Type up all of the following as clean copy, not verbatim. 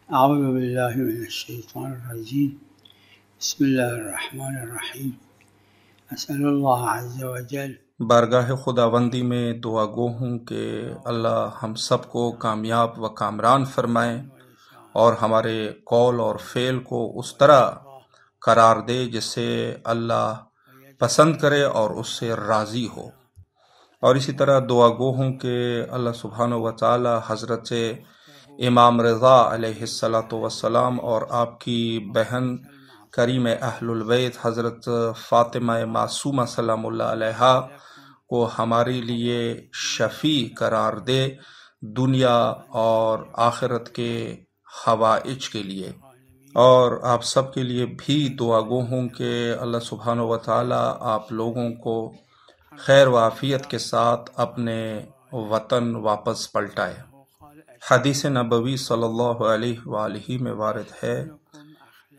اعوذ باللہ من الشیطان الرجیم بسم اللہ الرحمن الرحیم اسأل اللہ عز وجل بارگاہ خداوندی میں دعا گو ہوں کہ اللہ ہم سب کو کامیاب و کامران فرمائے اور ہمارے قول اور فعل کو اس طرح قرار دے جسے اللہ پسند کرے اور اس سے راضی ہو۔ اور اسی طرح دعا گو ہوں کہ اللہ سبحانہ و تعالی حضرت امام رضا علیہ السلام اور آپ کی بہن کریم اہل البیت حضرت فاطمہ معصومہ سلام اللہ علیہا کو ہمارے لیے شفیع قرار دے، دنیا اور آخرت کے حوائج کے لیے۔ اور آپ سب کے لیے بھی دعا گو ہوں کہ اللہ سبحانہ و تعالی آپ لوگوں کو خیر و عافیت کے ساتھ اپنے وطن واپس پلٹائے۔ حدیث نبوی صلی اللہ علیہ وآلہ میں وارد ہے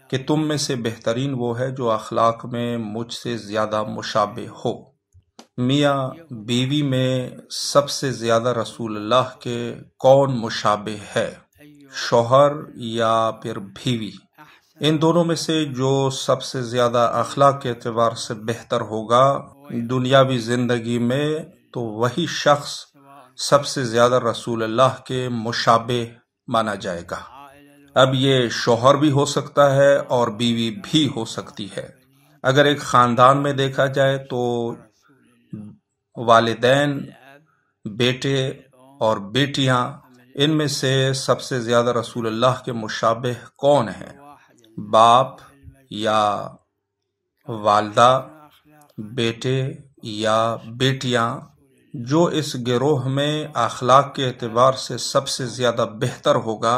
کہ تم میں سے بہترین وہ ہے جو اخلاق میں مجھ سے زیادہ مشابہ ہو۔ میاں بیوی میں سب سے زیادہ رسول اللہ کے کون مشابہ ہے، شوہر یا پھر بیوی؟ ان دونوں میں سے جو سب سے زیادہ اخلاق کے اعتبار سے بہتر ہوگا دنیاوی زندگی میں، تو وہی شخص سب سے زیادہ رسول اللہ کے مشابہ مانا جائے گا۔ اب یہ شوہر بھی ہو سکتا ہے اور بیوی بھی ہو سکتی ہے۔ اگر ایک خاندان میں دیکھا جائے تو والدین، بیٹے اور بیٹیاں، ان میں سے سب سے زیادہ رسول اللہ کے مشابہ کون ہیں؟ باپ یا والدہ، بیٹے یا بیٹیاں؟ جو اس گروہ میں اخلاق کے اعتبار سے سب سے زیادہ بہتر ہوگا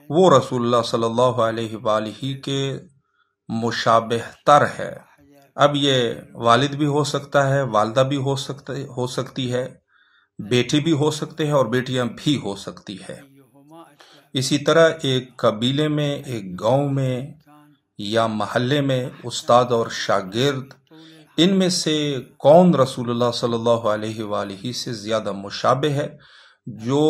وہ رسول اللہ صلی اللہ علیہ وآلہ کے مشابہ تر ہے۔ اب یہ والد بھی ہو سکتا ہے، والدہ بھی ہو سکتی ہے، بیٹے بھی ہو سکتے ہیں اور بیٹیاں بھی ہو سکتی ہے۔ اسی طرح ایک قبیلے میں، ایک گاؤں میں یا محلے میں استاد اور شاگرد، ان میں سے کون رسول اللہ صلی اللہ علیہ وآلہ سے زیادہ مشابہ ہے؟ جو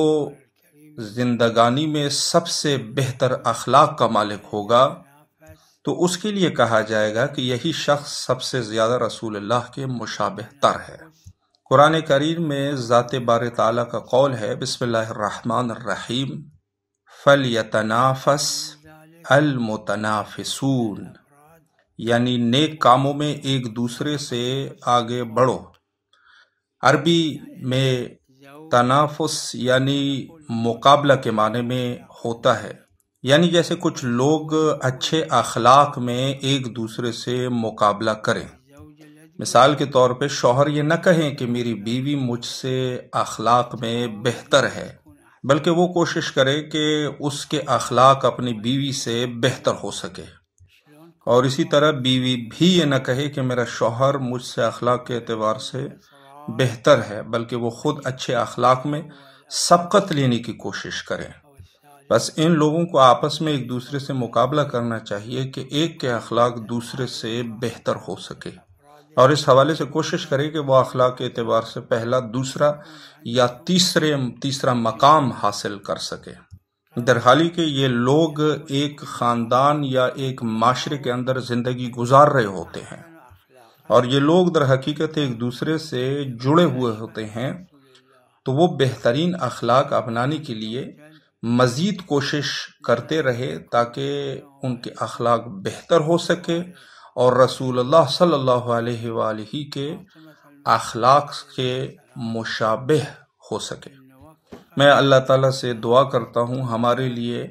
زندگانی میں سب سے بہتر اخلاق کا مالک ہوگا تو اس کے لیے کہا جائے گا کہ یہی شخص سب سے زیادہ رسول اللہ کے مشابہ تر ہے۔ قرآن کریم میں ذات باری تعالیٰ کا قول ہے، بسم اللہ الرحمن الرحیم، فَلْيَتَنَافَسِ الْمُتَنَافِسُونَ، یعنی نیک کاموں میں ایک دوسرے سے آگے بڑھو۔ عربی میں تنافس یعنی مقابلہ کے معنی میں ہوتا ہے، یعنی جیسے کچھ لوگ اچھے اخلاق میں ایک دوسرے سے مقابلہ کریں۔ مثال کے طور پہ شوہر یہ نہ کہیں کہ میری بیوی مجھ سے اخلاق میں بہتر ہے، بلکہ وہ کوشش کرے کہ اس کے اخلاق اپنی بیوی سے بہتر ہو سکے۔ اور اسی طرح بیوی بھی یہ نہ کہے کہ میرا شوہر مجھ سے اخلاق کے اعتبار سے بہتر ہے، بلکہ وہ خود اچھے اخلاق میں سبقت لینے کی کوشش کریں۔ بس ان لوگوں کو آپس میں ایک دوسرے سے مقابلہ کرنا چاہیے کہ ایک کے اخلاق دوسرے سے بہتر ہو سکے، اور اس حوالے سے کوشش کرے کہ وہ اخلاق کے اعتبار سے پہلا، دوسرا یا تیسرا مقام حاصل کر سکے۔ درحالی کہ یہ لوگ ایک خاندان یا ایک معاشرے کے اندر زندگی گزار رہے ہوتے ہیں، اور یہ لوگ در حقیقت ایک دوسرے سے جڑے ہوئے ہوتے ہیں، تو وہ بہترین اخلاق اپنانے کے لیے مزید کوشش کرتے رہے تاکہ ان کے اخلاق بہتر ہو سکے اور رسول اللہ صلی اللہ علیہ وآلہ کے اخلاق کے مشابہ ہو سکے۔ میں اللہ تعالیٰ سے دعا کرتا ہوں ہمارے لیے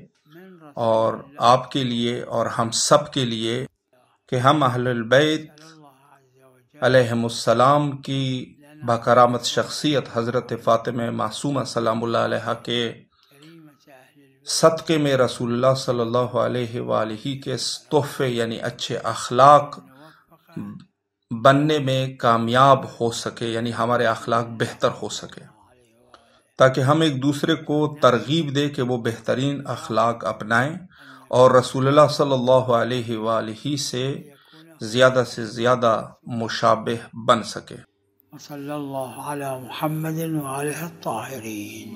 اور آپ کے لیے اور ہم سب کے لیے کہ ہم اہل البیت علیہم السلام کی باکرامت شخصیت حضرت فاطمہ معصومہ سلام اللہ علیہا کے صدقے میں رسول اللہ صلی اللہ علیہ وآلہ کے تحفے یعنی اچھے اخلاق بننے میں کامیاب ہو سکے، یعنی ہمارے اخلاق بہتر ہو سکے، تاکہ ہم ایک دوسرے کو ترغیب دے کہ وہ بہترین اخلاق اپنائیں اور رسول اللہ صلی اللہ علیہ وآلہ سے زیادہ مشابہ بن سکے۔ صلی اللہ علی محمد وآلہ الطاہرین۔